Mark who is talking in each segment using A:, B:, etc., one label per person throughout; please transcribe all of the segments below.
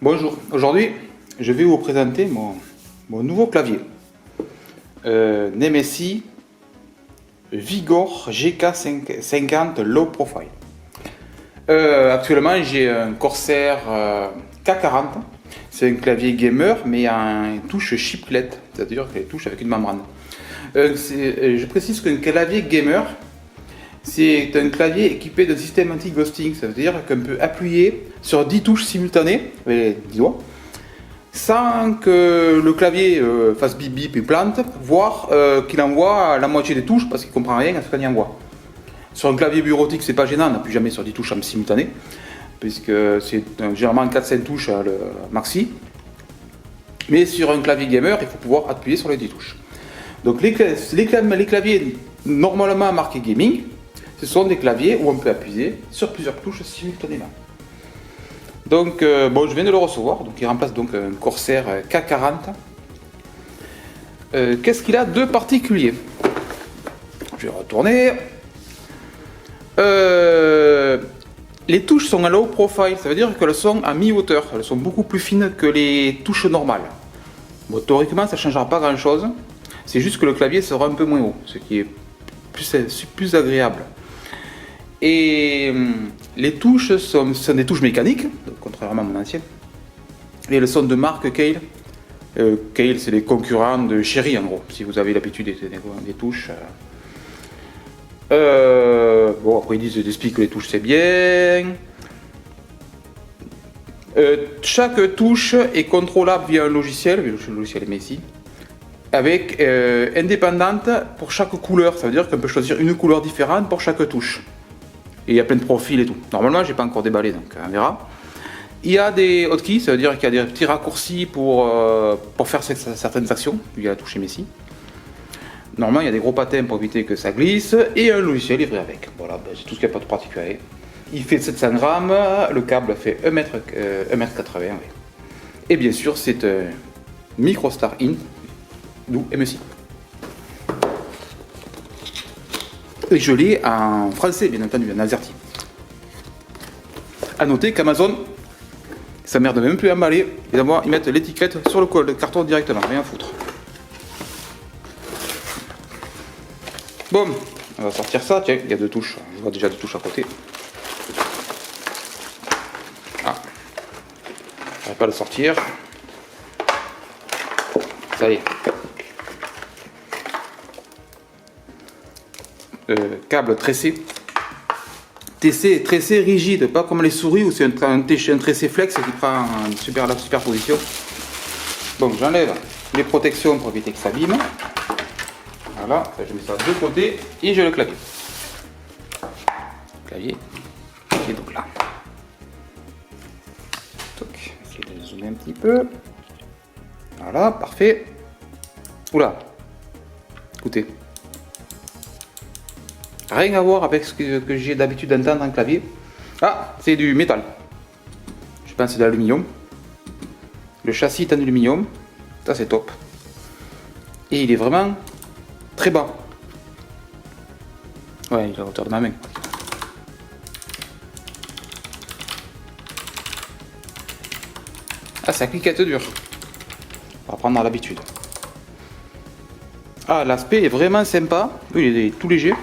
A: Bonjour, aujourd'hui je vais vous présenter mon nouveau clavier Nemesis Vigor GK50 Low Profile. Actuellement j'ai un Corsair K40, c'est un clavier gamer mais en touche chiplet, c'est-à-dire qu'il touche avec une membrane. Je précise qu'un clavier gamer c'est un clavier équipé d'un système anti-ghosting, ça veut dire qu'on peut appuyer sur 10 touches simultanées avec les 10 doigts sans que le clavier fasse bip bip et plante, voire qu'il envoie la moitié des touches parce qu'il ne comprend rien à ce qu'on y envoie. Sur un clavier bureautique, c'est pas gênant, on n'appuie jamais sur 10 touches en simultané, puisque c'est généralement 4-5 touches à le maxi. Mais sur un clavier gamer, il faut pouvoir appuyer sur les 10 touches. Donc les claviers normalement marqués gaming, ce sont des claviers où on peut appuyer sur plusieurs touches simultanément. Donc bon, je viens de le recevoir, donc il remplace donc un Corsair K40. Qu'est-ce qu'il a de particulier? Je vais retourner. Les touches sont à low profile, ça veut dire qu'elles sont à mi-hauteur, elles sont beaucoup plus fines que les touches normales. Bon, théoriquement ça ne changera pas grand chose, c'est juste que le clavier sera un peu moins haut, ce qui est plus agréable. Et les touches sont des touches mécaniques, contrairement à mon ancien. Et elles sont de marque Kailh. Kailh, c'est les concurrents de Cherry en gros, si vous avez l'habitude des touches. Bon, après ils expliquent que les touches c'est bien. Chaque touche est contrôlable via un logiciel, le logiciel Nemesis, avec indépendante pour chaque couleur. Ça veut dire qu'on peut choisir une couleur différente pour chaque touche. Et il y a plein de profils et tout. Normalement, j'ai pas encore déballé, donc on verra. Il y a des hotkeys, ça veut dire qu'il y a des petits raccourcis pour faire certaines actions via la touche Nemesis. Normalement, il y a des gros patins pour éviter que ça glisse et un logiciel livré avec. Voilà, ben, c'est tout ce qu'il n'y a pas de particulier. Il fait 700 grammes, le câble fait 1m80. Oui. Et bien sûr, c'est un MicroStar In, d'où MSI. Et je l'ai en français, bien entendu, en AZERTY. A noter qu'Amazon, ça merde même plus à emballer, et d'abord ils mettent l'étiquette sur le carton directement, rien à foutre. Bon, on va sortir ça, tiens, il y a 2 touches, je vois déjà 2 touches à côté. Ah, j'arrive pas à le sortir. Ça y est. Câble tressé. TC tressé rigide, pas comme les souris où c'est un tressé flex qui prend la superposition. Bon, j'enlève les protections pour éviter que ça abîme. Voilà, je mets ça de côté et j'ai le clavier. Le clavier qui est donc là. Donc, essayer de zoomer un petit peu. Voilà, parfait. Oula, écoutez. Rien à voir avec ce que j'ai d'habitude d'entendre en clavier. Ah, c'est du métal. Je pense que c'est de l'aluminium. Le châssis est en aluminium. Ça c'est top. Et il est vraiment très bas. Ouais, il est à la hauteur de ma main. Ah, ça cliquette dur. On va prendre l'habitude. Ah, l'aspect est vraiment sympa. Il est tout léger.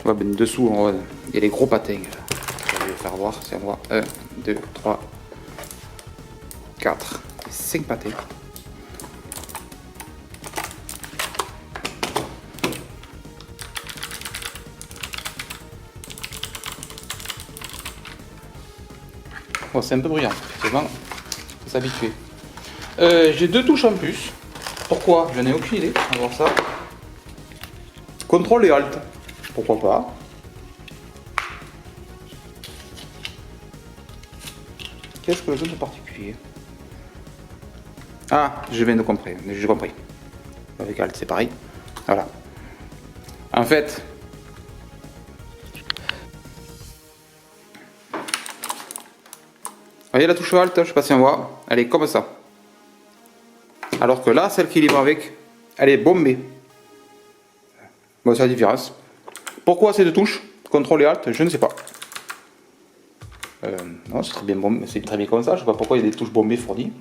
A: Ouais, ben dessous, il y a les gros patins. Je vais faire voir si on voit 1, 2, 3, 4, 5 patins. Bon, c'est un peu bruyant, effectivement, il faut s'habituer. J'ai 2 touches en plus. Pourquoi? Je n'ai aucune idée, on va voir ça. Contrôle et Alt. Pourquoi pas? Qu'est-ce que le jeu de particulier? Ah, je viens de comprendre. J'ai compris. Avec Alt, c'est pareil. Voilà. En fait, voyez la touche Alt, je sais pas si on voit, elle est comme ça. Alors que là, celle qui livre avec, elle est bombée. Bon, c'est la différence. Pourquoi ces 2 touches, contrôle et Alt, je ne sais pas. Non, c'est très bien bombé, c'est très bien comme ça. Je sais pas pourquoi il y a des touches bombées fournies.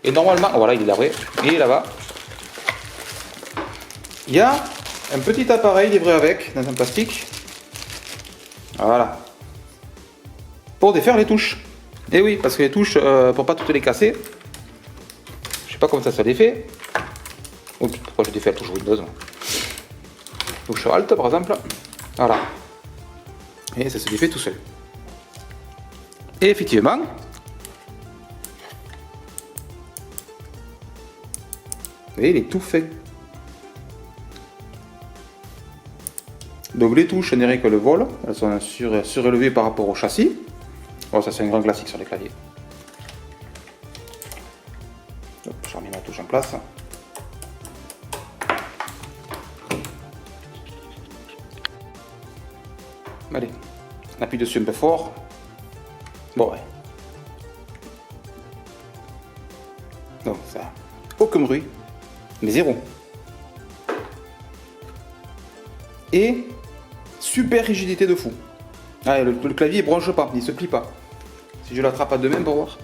A: Et normalement, voilà, il est là, vrai. Et là-bas, il y a un petit appareil livré avec, dans un plastique. Voilà. Pour défaire les touches. Et oui, parce que les touches, pour pas toutes les casser, je sais pas comment ça se défait. Oups, pourquoi je défais la touche Windows? Touche Alt par exemple. Voilà. Et ça se défait tout seul. Et effectivement, vous voyez, il est tout fait. Donc les touches n'iraient que le vol, elles sont surélevées par rapport au châssis. Bon, ça c'est un grand classique sur les claviers. Hop, je remets ma touche en place. Allez, on appuie dessus un peu fort. Bon, ouais. Donc ça, aucun bruit, mais zéro. Et super rigidité de fou. Ah, le clavier ne branche pas, il ne se plie pas. Si je l'attrape à deux mains pour voir.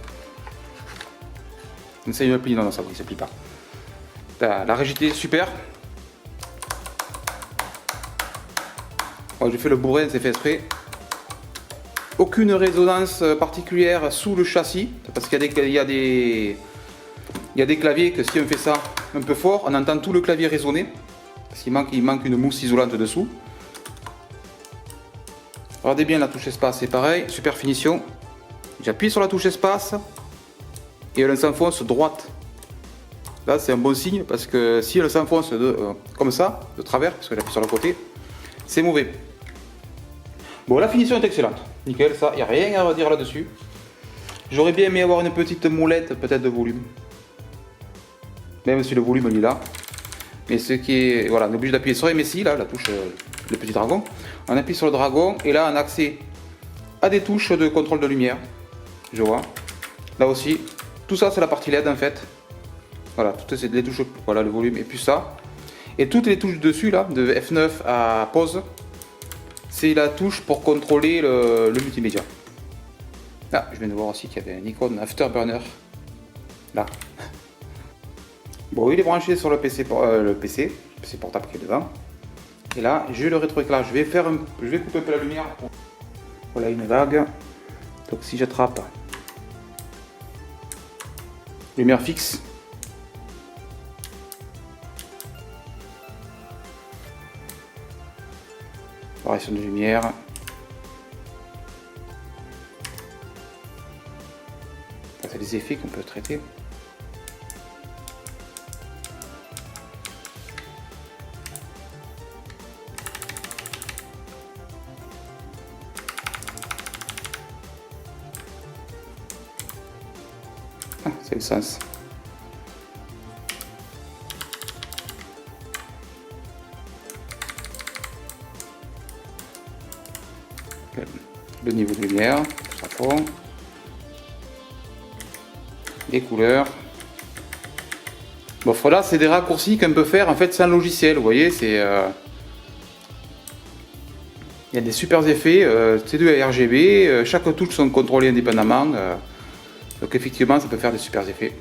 A: Essaye de le plier, non, ça, il ne se plie pas. La rigidité est super. Bon, j'ai fait le bourrin, c'est fait exprès. Aucune résonance particulière sous le châssis, parce qu'il y a des claviers que si on fait ça un peu fort, on entend tout le clavier résonner, parce qu'il manque une mousse isolante dessous. Regardez bien la touche espace, c'est pareil, super finition. J'appuie sur la touche espace et elle s'enfonce droite. Là c'est un bon signe, parce que si elle s'enfonce comme ça, de travers, parce que j'appuie sur le côté, c'est mauvais. Bon, la finition est excellente, nickel, ça, il n'y a rien à redire là-dessus. J'aurais bien aimé avoir une petite molette, peut-être de volume. Même si le volume il est là. Mais ce qui est, voilà, on est obligé d'appuyer sur MSI, là, la touche, le petit dragon. On appuie sur le dragon, et là on a accès à des touches de contrôle de lumière. Je vois. Là aussi, tout ça c'est la partie LED en fait. Voilà, toutes les touches, voilà le volume, et puis ça. Et toutes les touches dessus, là, de F9 à pause, c'est la touche pour contrôler le multimédia. Ah, je viens de voir aussi qu'il y avait une icône Afterburner. Là. Bon, il est branché sur le PC portable qui est devant. Et là, j'ai le rétroéclairage. Je vais couper un peu la lumière. Voilà une vague. Donc si j'attrape lumière fixe. Variation de lumière. Ça, c'est des effets qu'on peut traiter. Ah, c'est le sens. Le niveau de lumière, ça fond. Les couleurs. Bon, là, c'est des raccourcis qu'on peut faire en fait sans logiciel. Vous voyez, c'est il y a des super effets. C2 RGB, chaque touche sont contrôlées indépendamment. Donc effectivement, ça peut faire des super effets.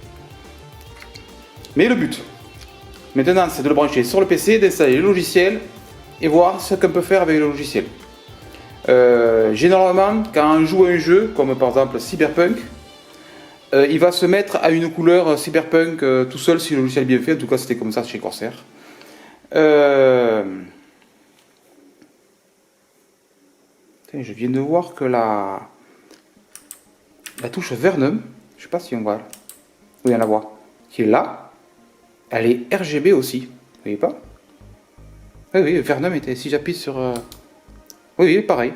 A: Mais le but, maintenant, c'est de le brancher sur le PC, d'installer le logiciel et voir ce qu'on peut faire avec le logiciel. Généralement, quand on joue à un jeu, comme par exemple Cyberpunk, il va se mettre à une couleur Cyberpunk tout seul si le logiciel est bien fait. En tout cas, c'était comme ça chez Corsair. Je viens de voir que la touche Vernum, je sais pas si on voit, oui on la voit, qui est là, elle est RGB aussi, vous voyez pas? Oui, Vernum était, si j'appuie sur... Oui, pareil.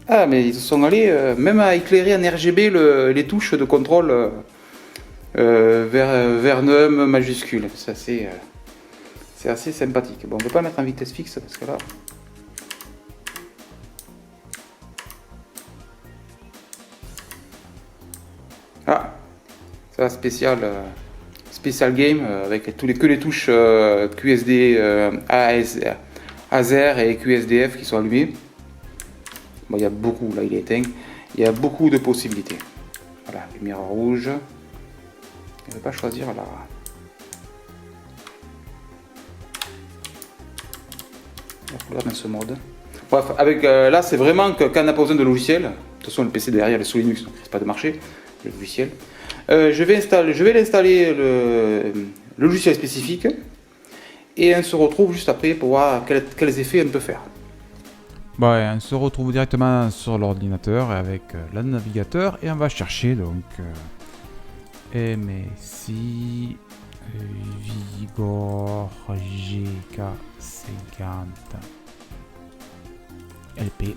A: Ah, mais ils sont allés même à éclairer en RGB les touches de contrôle Vernum majuscule. C'est assez sympathique. Bon, on ne peut pas mettre en vitesse fixe parce que là... Ah, ça spécial game avec que les touches QSD, AZER et QSDF qui sont allumées. Bon, il y a beaucoup, là il est éteint, il y a beaucoup de possibilités. Voilà, lumière rouge. Je ne vais pas choisir la couleur dans ce mode. Bref, avec là c'est vraiment que quand on n'a pas besoin de logiciel, de toute façon le PC derrière il est sous Linux, donc il ne risque pas de marcher, le logiciel. Je vais l'installer le logiciel spécifique et on se retrouve juste après pour voir quels effets on peut faire.
B: Bon, on se retrouve directement sur l'ordinateur avec le navigateur et on va chercher donc MSI Vigor GK50 LP.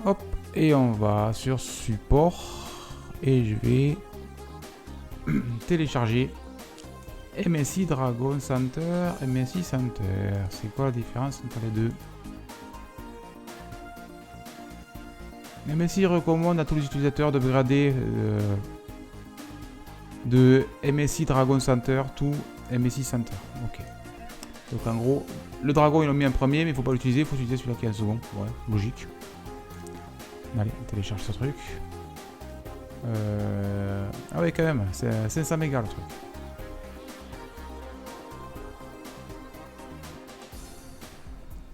B: Hop, et on va sur support et je vais télécharger MSI Dragon Center, MSI Center. C'est quoi la différence entre les deux? MSI recommande à tous les utilisateurs d'upgrader de MSI Dragon Center to MSI Center. Ok. Donc en gros, le Dragon ils l'ont mis en premier, mais il faut pas l'utiliser, il faut utiliser celui-là qui est en second. Ouais, logique. Allez, on télécharge ce truc. Ah ouais, quand même, c'est 500 mégas le truc.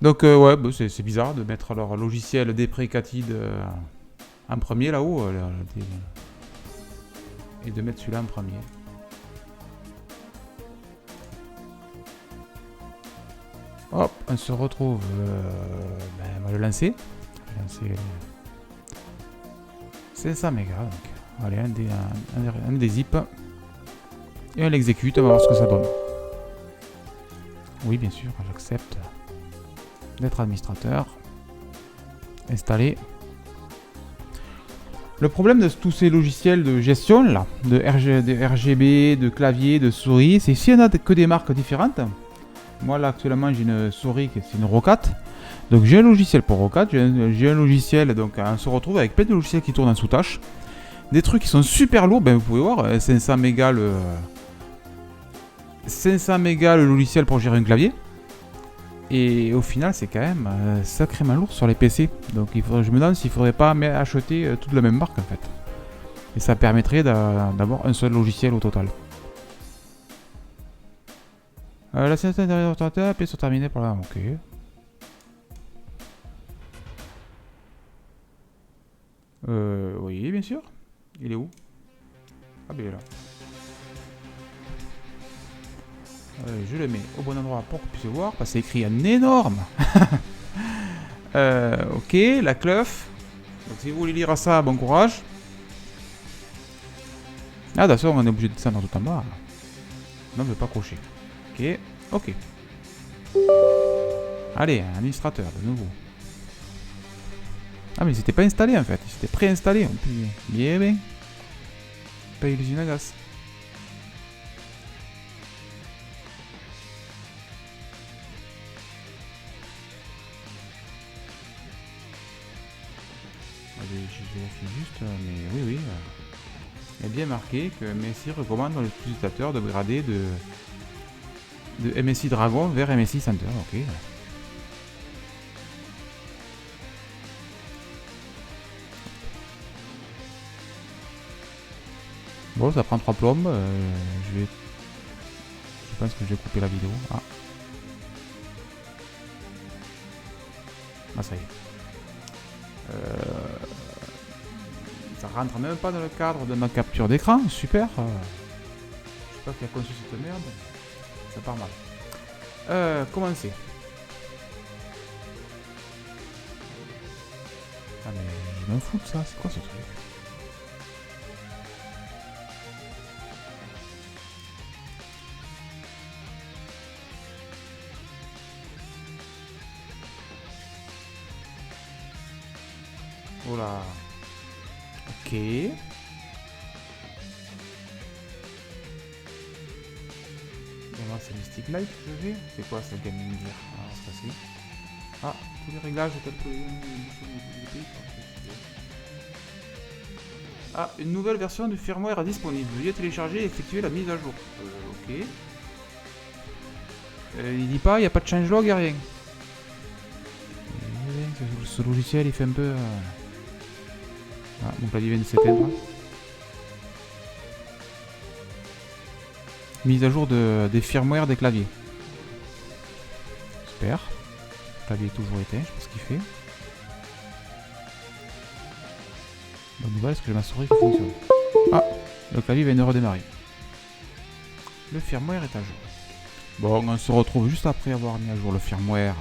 B: Donc ouais, bah, c'est bizarre de mettre leur logiciel déprécated en premier là-haut et de mettre celui-là en premier. Hop, on se retrouve. On va le lancer. 500 mégas donc. Allez, un des zips. Et on l'exécute, on va voir ce que ça donne. Oui, bien sûr, j'accepte d'être administrateur. Installer. Le problème de tous ces logiciels de gestion là, de RGB, de clavier, de souris, c'est s'il y en a que des marques différentes. Moi là actuellement j'ai une souris qui c'est une Rocat. Donc j'ai un logiciel pour Rocat, j'ai un logiciel, donc on se retrouve avec plein de logiciels qui tournent en sous-tâche. Des trucs qui sont super lourds, ben vous pouvez voir, 500 mégas le 500 mégas le logiciel pour gérer un clavier. Et au final, c'est quand même sacrément lourd sur les PC. Donc je me demande s'il ne faudrait pas acheter toute la même marque en fait. Et ça permettrait d'avoir un seul logiciel au total. La sélection intérieure de l'ordinateur, pièces sont terminées par là. Ok. Oui, bien sûr. Il est où? Ah, ben il est là. Je le mets au bon endroit pour que vous puissiez voir, parce que c'est écrit en énorme. Ok, la cleuf. Donc si vous voulez lire à ça, bon courage. Ah d'accord, on est obligé de descendre tout en bas. Non, je ne vais pas crocher. Ok, ok. Allez, administrateur, de nouveau. Ah mais c'était pas installé en fait, c'était préinstallé. Bien, bien. Pas l'usine à gaz. Je vérifie juste, mais oui, oui. Il est bien marqué que MSI recommande aux utilisateurs d'upgrader de MSI Dragon vers MSI Center. Ok. Bon, ça prend 3 plombes. Je pense que je vais couper la vidéo. Ah, ça y est. Ça rentre même pas dans le cadre de ma capture d'écran. Super. Je sais pas qui a conçu cette merde. Ça part mal. Commencer. Ah mais je m'en fous de ça. C'est quoi ce truc? Voilà. Ok. Et moi c'est Mystic Light que je vais. C'est quoi ça, Gaming Gear? Ah, c'est passé. Ah, tous les réglages tels que... Ah, une nouvelle version du firmware est disponible. Veuillez télécharger et effectuer la mise à jour. Ok. Il dit pas, il n'y a pas de changelog, il n'y a rien. Ce logiciel, il fait un peu... Ah, mon clavier vient de s'éteindre. Mise à jour des firmware des claviers. Super. Le clavier est toujours éteint, je sais pas ce qu'il fait. Bonne nouvelle, est-ce que j'ai ma souris qui fonctionne? Ah, le clavier vient de redémarrer. Le firmware est à jour. Bon, on se retrouve juste après avoir mis à jour le firmware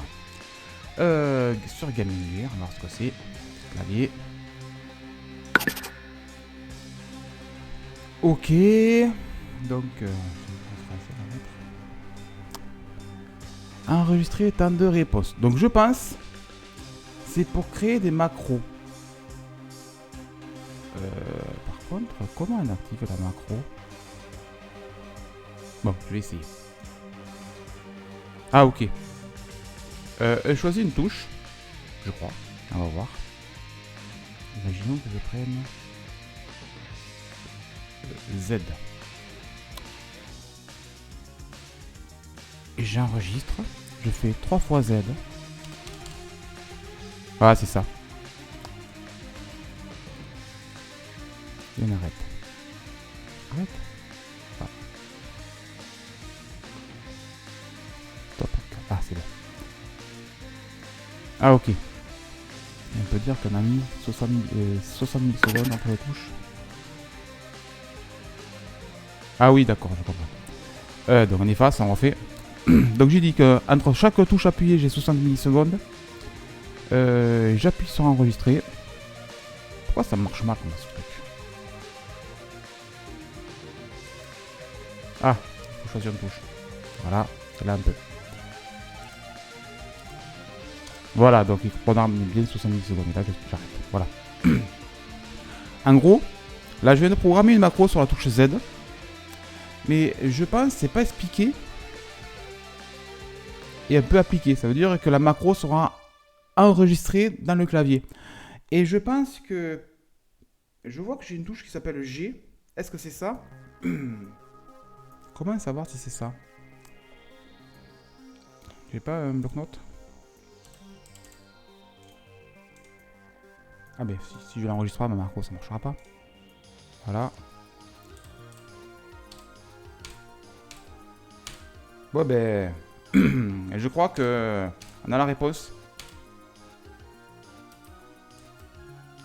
B: sur Gaming Gear. On va voir ce que c'est. Clavier. Ok. Donc, enregistrer temps de réponse. Donc, je pense c'est pour créer des macros. Par contre, comment on active la macro? Bon, je vais essayer. Ah, ok. Elle choisit une touche, je crois. On va voir. Imaginons que je prenne Z. Et j'enregistre. Je fais 3 fois Z. Ah, c'est ça. Et on arrête. Arrête. Ah. Top. Ah, c'est bon. Ah, ok. On peut dire qu'on a mis 60 millisecondes entre les touches. Ah oui, d'accord, je comprends. Donc on efface, on refait. Donc j'ai dit que entre chaque touche appuyée, j'ai 60 millisecondes. J'appuie sur enregistrer. Pourquoi ça marche mal comme ce truc? Ah, il faut choisir une touche. Voilà, c'est là un peu. Voilà, donc il faut prendre bien 70 secondes. Et là, j'arrête. Voilà. En gros, là, je viens de programmer une macro sur la touche Z. Mais je pense que c'est pas expliqué. Et un peu appliqué. Ça veut dire que la macro sera enregistrée dans le clavier. Et je pense que... Je vois que j'ai une touche qui s'appelle G. Est-ce que c'est ça? Comment savoir si c'est ça? J'ai pas un bloc-notes? Ah ben si je l'enregistre pas, ma macro ça marchera pas. Voilà. Bon ben... je crois que... On a la réponse.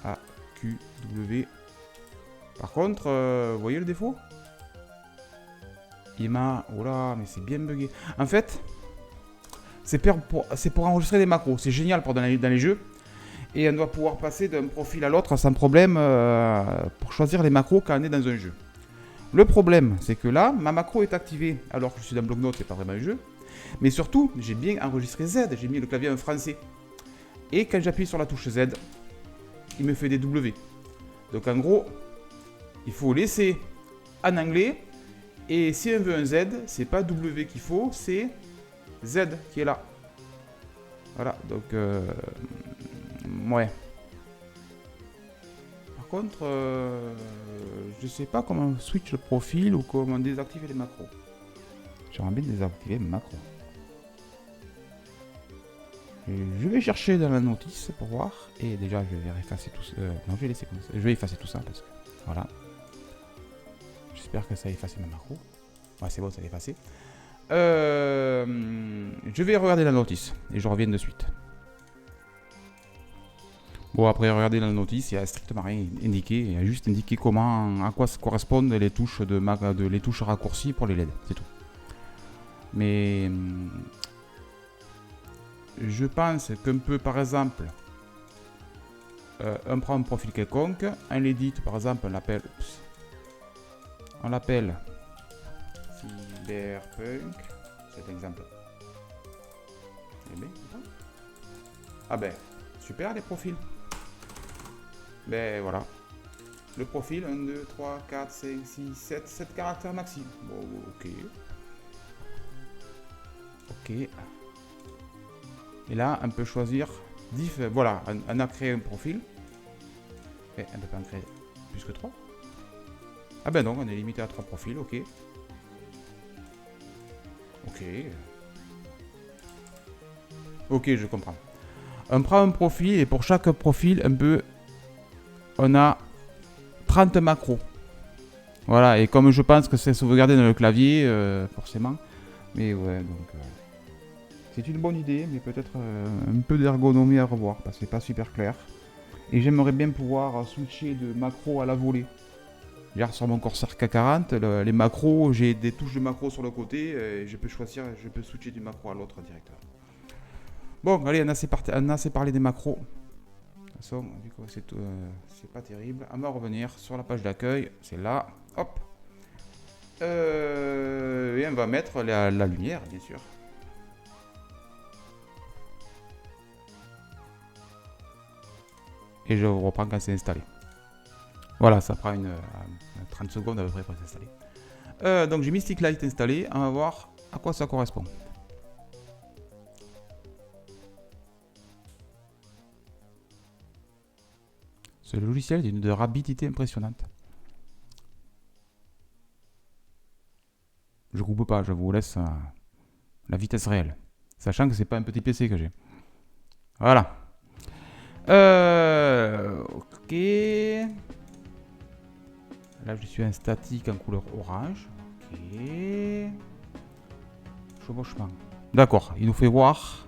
B: A, Q, W. Par contre, vous voyez le défaut? Il m'a... Oh là, mais c'est bien bugué. En fait, c'est pour enregistrer des macros. C'est génial pour dans les jeux. Et on doit pouvoir passer d'un profil à l'autre sans problème pour choisir les macros quand on est dans un jeu. Le problème, c'est que là, ma macro est activée alors que je suis dans bloc-notes, c'est pas vraiment un jeu. Mais surtout, j'ai bien enregistré Z, j'ai mis le clavier en français. Et quand j'appuie sur la touche Z, il me fait des W. Donc en gros, il faut laisser en anglais. Et si on veut un Z, c'est pas W qu'il faut, c'est Z qui est là. Voilà, donc... ouais. Par contre, je sais pas comment switch le profil ou comment désactiver les macros. J'aimerais bien désactiver mes macros. Et je vais chercher dans la notice pour voir. Et déjà, je vais effacer tout ça. Non, je vais laisser comme ça. Je vais effacer tout ça parce que... Voilà. J'espère que ça a effacé ma macro. Ouais, c'est bon, ça a effacé. Je vais regarder la notice et je reviens de suite. Bon, après regarder la notice, il y a strictement rien indiqué. Il y a juste indiqué comment, à quoi correspondent les touches les touches raccourcies pour les LED, c'est tout. Mais je pense qu'on peut, par exemple, on prend un profil quelconque, on l'édite, par exemple, on l'appelle Cyberpunk, c'est l'exemple. Ah ben, super les profils. Ben voilà. Le profil, 1, 2, 3, 4, 5, 6, 7 caractères maxi. Bon, ok. Ok. Et là, on peut choisir... Voilà, on a créé un profil. Et on ne peut pas en créer plus que 3. Ah ben non, on est limité à 3 profils, ok. Ok. Ok, je comprends. On prend un profil et pour chaque profil, on a 30 macros. Voilà, et comme je pense que c'est sauvegardé dans le clavier, forcément. Mais ouais, donc... c'est une bonne idée, mais peut-être un peu d'ergonomie à revoir, parce que c'est pas super clair. Et j'aimerais bien pouvoir switcher de macro à la volée. Genre sur mon Corsair K40, les macros, j'ai des touches de macro sur le côté, et je peux choisir, je peux switcher du macro à l'autre directement. Bon, allez, on a assez parlé des macros. De toute façon, vu que c'est pas terrible. On va revenir sur la page d'accueil, c'est là, hop. Et on va mettre la lumière, bien sûr. Et je reprends quand c'est installé. Voilà, ça prend 30 secondes à peu près pour s'installer. Donc j'ai Mystic Light installé, on va voir à quoi ça correspond. Ce logiciel est d'une rapidité impressionnante. Je coupe pas, je vous laisse la vitesse réelle. Sachant que c'est pas un petit PC que j'ai. Voilà. Ok. Là, je suis un statique en couleur orange. Ok. Chevauchement. D'accord, il nous fait voir.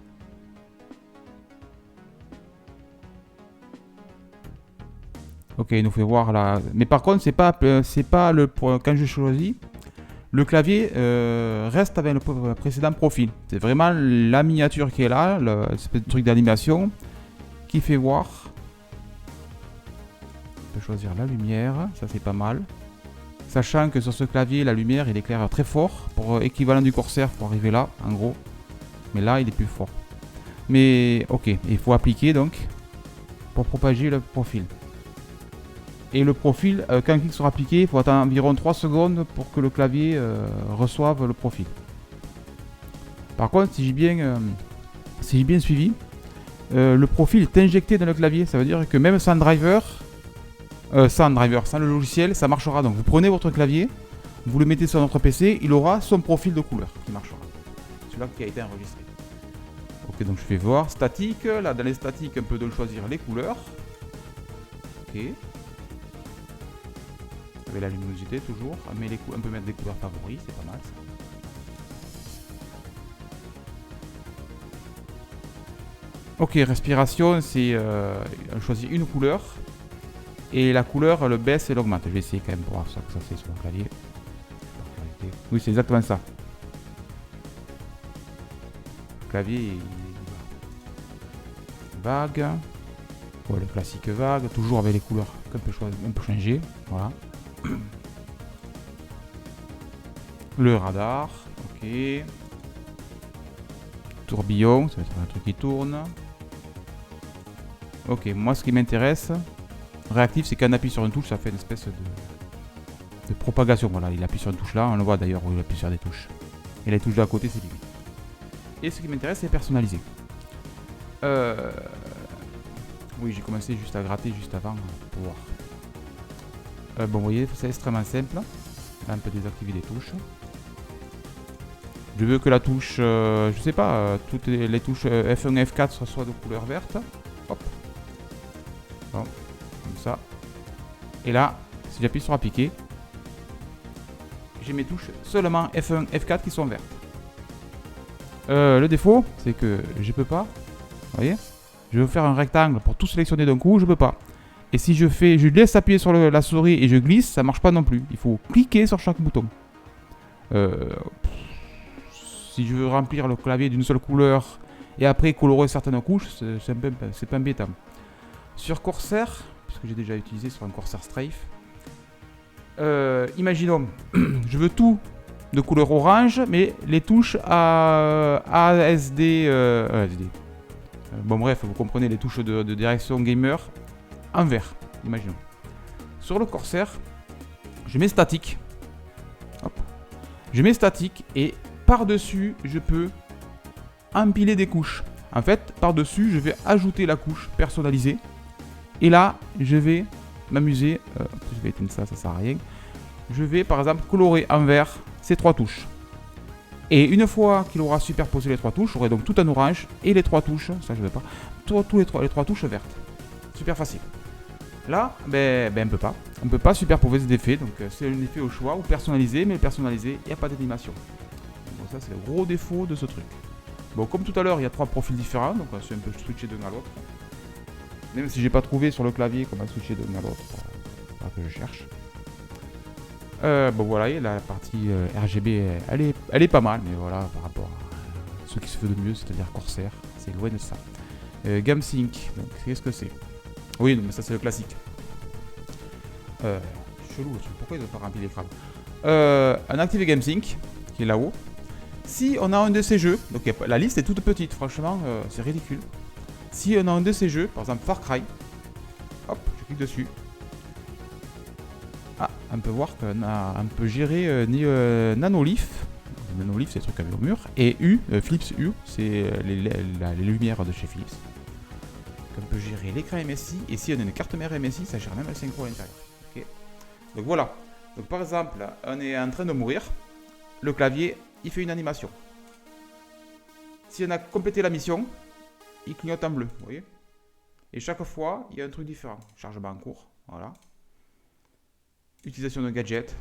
B: Ok, il nous fait voir là. Mais par contre, c'est pas le quand je choisis. Le clavier reste avec le précédent profil. C'est vraiment la miniature qui est là, le truc d'animation qui fait voir. On peut choisir la lumière, ça c'est pas mal. Sachant que sur ce clavier, la lumière il éclaire très fort, pour équivalent du Corsair pour arriver là, en gros. Mais là, il est plus fort. Mais ok, il faut appliquer donc pour propager le profil. Et le profil, quand il clique sur appliquer, il faut attendre environ 3 secondes pour que le clavier reçoive le profil. Par contre, si j'ai bien suivi, le profil est injecté dans le clavier. Ça veut dire que même sans le logiciel, ça marchera. Donc vous prenez votre clavier, vous le mettez sur notre PC, il aura son profil de couleur qui marchera. Celui-là qui a été enregistré. Ok, donc je vais voir statique. Là, dans les statiques, on peut donc choisir les couleurs. Ok. Avec la luminosité toujours, mais on peut mettre des couleurs favoris, c'est pas mal ça. Ok, respiration, c'est on choisit une couleur et la couleur le baisse et l'augmente. Je vais essayer quand même pour voir ça que ça fait sur mon clavier. Oui, c'est exactement ça. Le clavier il vague. Ouais, le classique vague, toujours avec les couleurs qu'on peut changer. Voilà. Le radar, ok. Tourbillon, ça va être un truc qui tourne. Ok, moi ce qui m'intéresse, réactif, c'est quand on appuie sur une touche, ça fait une espèce de propagation. Voilà, il appuie sur une touche là, on le voit d'ailleurs où il appuie sur des touches. Et les touches de à côté, c'est lui. Et ce qui m'intéresse, c'est personnaliser. Oui, j'ai commencé juste à gratter juste avant pour voir. Bon, vous voyez, c'est extrêmement simple. Là, on peut désactiver les touches. Je veux que la touche, je sais pas, toutes les touches F1 et F4 soient de couleur verte. Hop. Bon, comme ça. Et là, si j'appuie sur appliquer, j'ai mes touches seulement F1, F4 qui sont vertes. Le défaut, c'est que je peux pas. Vous voyez ? Je veux faire un rectangle pour tout sélectionner d'un coup, je peux pas. Et si je laisse appuyer sur la souris et je glisse, ça marche pas non plus. Il faut cliquer sur chaque bouton. Si je veux remplir le clavier d'une seule couleur et après colorer certaines couches, c'est pas embêtant. Sur Corsair, puisque j'ai déjà utilisé sur un Corsair Strafe, imaginons, je veux tout de couleur orange, mais les touches ASD, bon bref, vous comprenez, les touches de direction gamer en vert, imaginons. Sur le Corsair, je mets statique. Hop. Je mets statique et par-dessus, je peux empiler des couches. En fait, par-dessus, je vais ajouter la couche personnalisée. Et là, je vais m'amuser. Je vais éteindre ça, ça sert à rien. Je vais par exemple colorer en vert ces 3 touches. Et une fois qu'il aura superposé les 3 touches, j'aurai donc tout en orange et les 3 touches, ça je veux pas, tous les 3 touches vertes. Super facile. Là, on peut pas. On peut pas superposer des effets, donc c'est un effet au choix ou personnalisé, mais personnalisé, il n'y a pas d'animation. Donc ça c'est le gros défaut de ce truc. Bon, comme tout à l'heure, il y a 3 profils différents, donc c'est un peu switcher d'un à l'autre. Même si j'ai pas trouvé sur le clavier comment switcher d'un à l'autre, que je cherche. Bon voilà, et la partie RGB, elle est pas mal, mais voilà, par rapport à ce qui se fait de mieux, c'est-à-dire Corsair, c'est loin de ça. GameSync, donc qu'est-ce que c'est? Oui, non, mais ça c'est le classique. Chelou, pourquoi ils ont pas rempli l'écran? Un Active GameSync, qui est là-haut. Si on a un de ces jeux, donc la liste est toute petite, franchement, c'est ridicule. Si on a un de ces jeux, par exemple Far Cry, hop, je clique dessus. Ah, on peut voir qu'on peut gérer Nanolith. Nanolith, c'est le truc avec le mur. Et Philips Hue, c'est les lumières de chez Philips. On peut gérer l'écran MSI. Et si on a une carte mère MSI, ça gère même le synchro à l'intérieur. Okay. Donc voilà. Donc par exemple, on est en train de mourir. Le clavier, il fait une animation. Si on a complété la mission, il clignote en bleu. Vous voyez? Et chaque fois, il y a un truc différent. Chargement en cours. Voilà. Utilisation d'un gadget.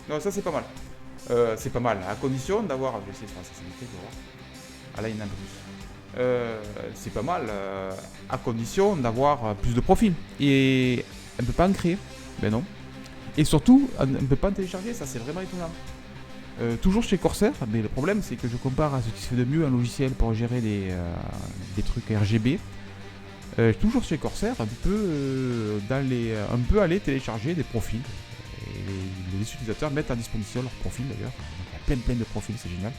B: Non, ça c'est pas mal. C'est pas mal, à condition d'avoir... Je vais essayer de faire ça, je vais voir. Ah là, il y en a un peu plus. C'est pas mal, à condition d'avoir plus de profils. Et on ne peut pas en créer. Ben non. Et surtout, on ne peut pas en télécharger, ça c'est vraiment étonnant. Toujours chez Corsair, mais le problème c'est que je compare à ce qui se fait de mieux un logiciel pour gérer des trucs RGB. Toujours chez Corsair, on peut aller télécharger des profils. Et les utilisateurs mettent à disposition leurs profils d'ailleurs. Donc, il y a plein de profils, c'est génial.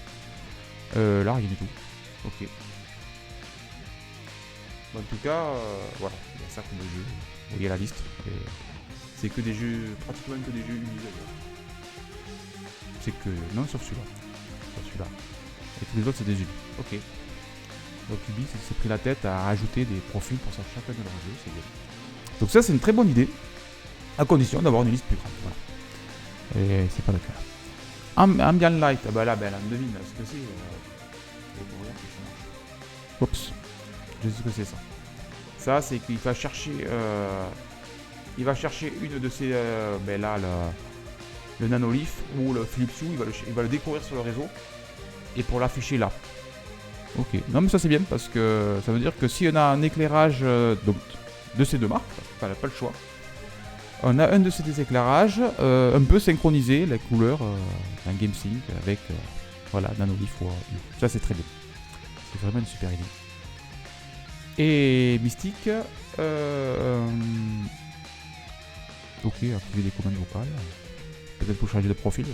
B: Là, rien du tout. Ok. Bon, en tout cas, voilà, il y a ça comme jeu. Vous voyez la liste. C'est que des jeux, pratiquement que des jeux utilisateurs. C'est que, non, sauf celui-là. Sauf celui-là. Et tous les autres, c'est des Ubi. Ok. Donc Ubi s'est pris la tête à ajouter des profils pour chacun de leurs jeux, c'est bien. Donc ça c'est une très bonne idée, à condition d'avoir une liste plus grande, voilà. Et c'est pas le cas. Ambient Light, ah bah là, on devine ce que c'est. Oups, je sais ce que c'est ça. Ça c'est qu'il va chercher, une de ces, là, le Nanolith ou le Philips Hue, il va le découvrir sur le réseau, et pour l'afficher là. Ok, non mais ça c'est bien parce que ça veut dire que si on a un éclairage donc, de ces deux marques, on n'a pas le choix, on a un de ces éclairages, on peut synchroniser la couleur d'un GameSync avec voilà, Nanolith ou ça c'est très bien. C'est vraiment une super idée. Et Mystique, ok, activer des commandes vocales, peut-être pour changer de profil.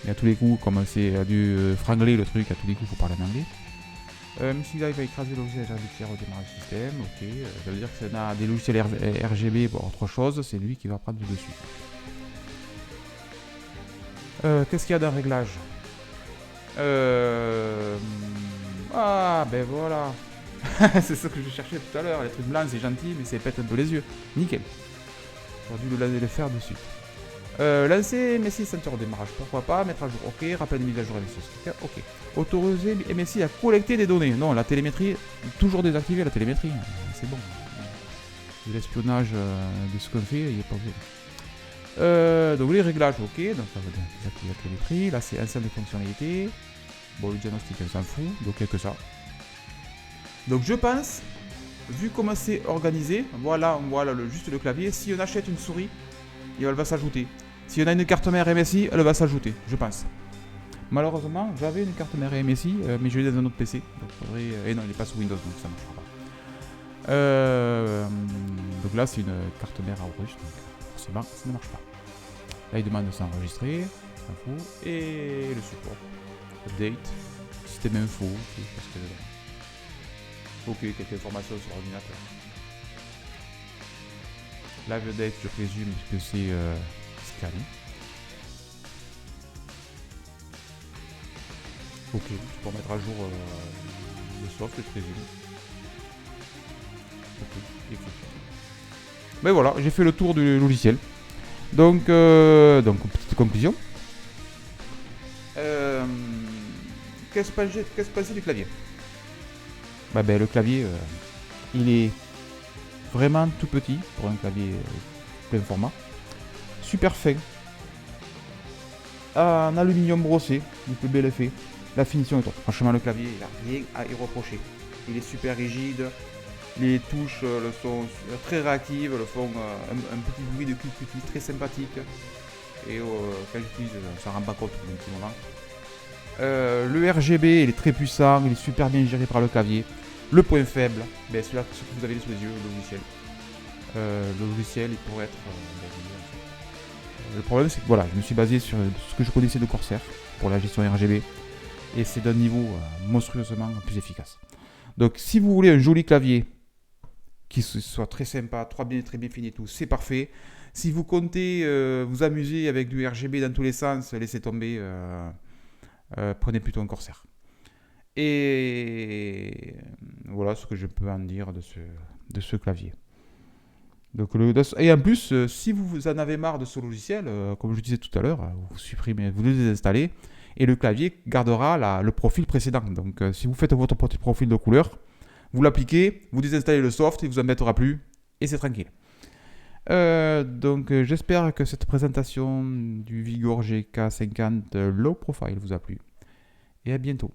B: Mais à tous les coups, comme c'est du frangler le truc, à tous les coups il faut parler en anglais. Si là il va écraser le logiciel RGB au démarrage du système, ok, ça veut dire que si on a des logiciels RGB pour autre chose, c'est lui qui va prendre le dessus. Qu'est-ce qu'il y a dans le réglage? Ah ben voilà. C'est ça que je cherchais tout à l'heure, les trucs blancs c'est gentil mais c'est pète un peu les yeux. Nickel. J'aurais dû le faire dessus. Lancer MSI Center au démarrage, pourquoi pas, mettre à jour, ok, rappel de mise à jour MSI, ok. Autoriser MSI à collecter des données, non, la télémétrie, toujours désactiver la télémétrie, c'est bon. L'espionnage de ce qu'on fait, il est pas obligé. Donc les réglages, ok, donc ça va désactiver la télémétrie, là c'est ensemble de fonctionnalités, bon le diagnostic on s'en fout, donc il n'y a que ça. Donc je pense, vu comment c'est organisé, voilà juste le clavier, si on achète une souris, elle va s'ajouter. Si on a une carte mère MSI, elle va s'ajouter, je pense. Malheureusement, j'avais une carte mère MSI, mais je l'ai dans un autre PC. Donc, faudrait... Et non, il n'est pas sous Windows, donc ça ne marchera pas. Donc là, c'est une carte mère Aorus, donc forcément, ça ne marche pas. Là, il demande de s'enregistrer, info, et le support. Update, système info, ok, quelques informations sur l'ordinateur. La vedette, je présume que c'est Scali. Ok, c'est pour mettre à jour le soft, je présume. Ok, écoute. Mais voilà, j'ai fait le tour du logiciel. Donc petite conclusion. Qu'est-ce penser du clavier? Le clavier, il est vraiment tout petit pour un clavier plein format. Super fin. En aluminium brossé, du plus bel effet. La finition est top. Franchement, le clavier, il n'a rien à y reprocher. Il est super rigide. Les touches le sont très réactives, le font un petit bruit de clic très sympathique. Et quand j'utilise, ça ne rend pas compte au bout d'un petit moment. Le RGB, il est très puissant, il est super bien géré par le clavier. Le point faible, celui-là, ce que vous avez sous les yeux, le logiciel. Le logiciel, il pourrait être... le problème, c'est que voilà, je me suis basé sur ce que je connaissais de Corsair pour la gestion RGB. Et c'est d'un niveau monstrueusement plus efficace. Donc, si vous voulez un joli clavier qui soit très sympa, très bien fini et tout, c'est parfait. Si vous comptez vous amuser avec du RGB dans tous les sens, laissez tomber, prenez plutôt un Corsair. Et voilà ce que je peux en dire de ce clavier. Donc, et en plus, si vous en avez marre de ce logiciel, comme je disais tout à l'heure, vous supprimez, vous le désinstallez, et le clavier gardera le profil précédent. Donc, si vous faites votre petit profil de couleur, vous l'appliquez, vous désinstallez le soft, il ne vous embêtera plus, et c'est tranquille. Donc, j'espère que cette présentation du Vigor GK50 Low Profile vous a plu, et à bientôt.